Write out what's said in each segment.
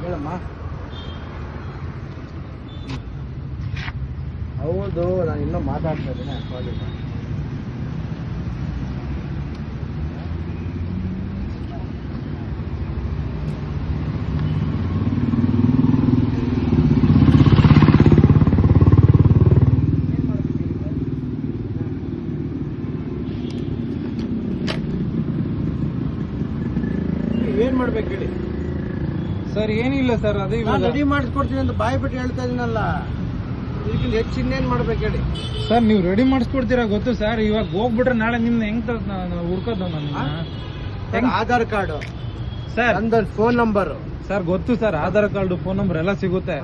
ಹೇಳಮ್ಮ. ಹೌದು, ನಾನು ಇನ್ನೂ ಮಾತಾಡ್ತಾ ಇದ್ದೀನಿ. ಕಾಲೇಜ್ ಏನ್ ಮಾಡ್ಬೇಕು ಹೇಳಿ ಸರ್? ಏನಿಲ್ಲ ಸರ್, ಅದೇ ನಾನು ರೆಡಿ ಮಾಡಿಸ್ಕೊಡ್ತೀನಿ ಅಂತ ಬಾಯಿ ಬಿಟ್ಟು ಹೇಳ್ತಾ ಇದೀನಲ್ಲ. ಇದಕ್ಕಿಂತ ಹೆಚ್ಚು ಇನ್ನೇನ್ ಮಾಡ್ಬೇಕು ಹೇಳಿ ಸರ್? ನೀವು ರೆಡಿ ಮಾಡಿಸ್ಕೊಡ್ತೀರಾ ಗೊತ್ತು ಸರ್. ಇವಾಗ ಹೋಗ್ಬಿಟ್ರೆ ನಾಳೆ ನಿಮ್ನ ಹೆಂಗ್ ಹುಡ್ಕೋದು ಸರ್, ಆಧಾರ್ ಕಾರ್ಡು ಸರ್, ನಂದೊಂದು ಫೋನ್ ನಂಬರ್ ಸರ್ ಗೊತ್ತು sir. Aadhaar card, phone number ಎಲ್ಲ ಸಿಗುತ್ತೆ.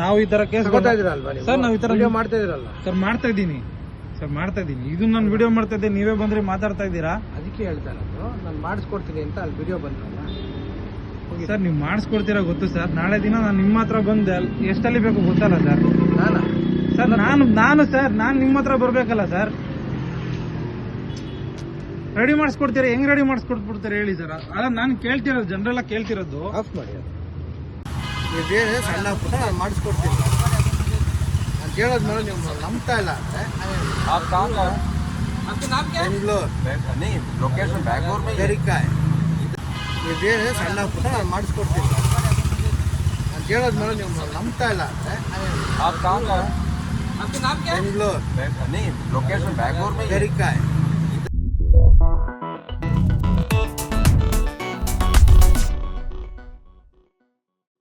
ನಾವು ಈ ತರ ಕೇಸ್ ಗೊತ್ತಾ ಇದೀರಲ್ವಾ ನೀವು? ಸರ್, ನಾವು ಈ ತರ ವಿಡಿಯೋ ಮಾಡ್ತಾ ಇದೀರಲ್ಲ. ಸರ್ ಮಾಡ್ತಾ ಇದ್ದೀನಿ ಸರ್, ಮಾಡ್ತಾ ಇದ್ದೀನಿ. ಇದು ನಾನು ವಿಡಿಯೋ ಮಾಡ್ತಾ ಇದ್ದೆ, ನೀವೇ ಬಂದ್ರೆ ಮಾತಾಡ್ತಾ ಇದ್ದೀರಾ. ಅದಕ್ಕೆ ಹೇಳ್ತಾ ಇರೋದು, ನಾನು ಮಾಡಿಸ್ಕೊಡ್ತೀನಿ ಅಂತ ಅಲ್ಲಿ ವಿಡಿಯೋ ಬಂದ್ರಲ್ಲ. ಸರ್, ನೀವು ಮಾಡಿಸ್ಕೊಡ್ತೀರಾ ಗೊತ್ತು ಸರ್. ನಾಳೆ ದಿನ ನಾನು ನಿಮ್ಮ ಹತ್ರ ಬಂದೆ ಎಷ್ಟಲ್ಲಿ ಬೇಕು ಗೊತ್ತಲ್ಲ ಸರ್. ನಾನಾ ಸರ್ ನಾನು ಸರ್, ನಾನು ನಿಮ್ಮ ಹತ್ರ ಬರ್ಬೇಕಲ್ಲ ಸರ್. ರೆಡಿ ಮಾಡಿಸ್ಕೊಡ್ತೀರಾ? ಹೆಂಗ್ ರೆಡಿ ಮಾಡಿಸ್ಕೊಟ್ಬಿಡ್ತಾರೆ ಹೇಳಿ ಸರ್. ಅಲ್ಲ, ನಾನು ಕೇಳ್ತಿರೋದು, ಜನರೆಲ್ಲ ಕೇಳ್ತಿರೋದು. ಆಫ್ ಮಾಡಿ. ನೀವೇನು ಸಣ್ಣ ಪುಟ್ಟ ನಾನು ಮಾಡಿಸ್ಕೊಡ್ತೀನಿ ಅಂತ ಹೇಳೋದ್ಮೇಲೆ ನೀವು ನಂಬ್ತಾ ಇಲ್ಲ ಅಂದ್ರೆ ಬೆಂಗಳೂರು लोकेशन बैंगलोर में ಬೆರಿಕಾಯ್. ನೀವೇನು ಸಣ್ಣ ಪುಟ್ಟ ನಾನು ಮಾಡಿಸ್ಕೊಡ್ತೀನಿ ಅಂತ ಹೇಳೋದ್ಮೇಲೆ ನೀವು ನಂಬ್ತಾ ಇಲ್ಲ ಅಂದ್ರೆ आप कहाँ का ಬೆಂಗಳೂರು नहीं लोकेशन बैंगलोर में ಬೆರಿಕಾಯ್.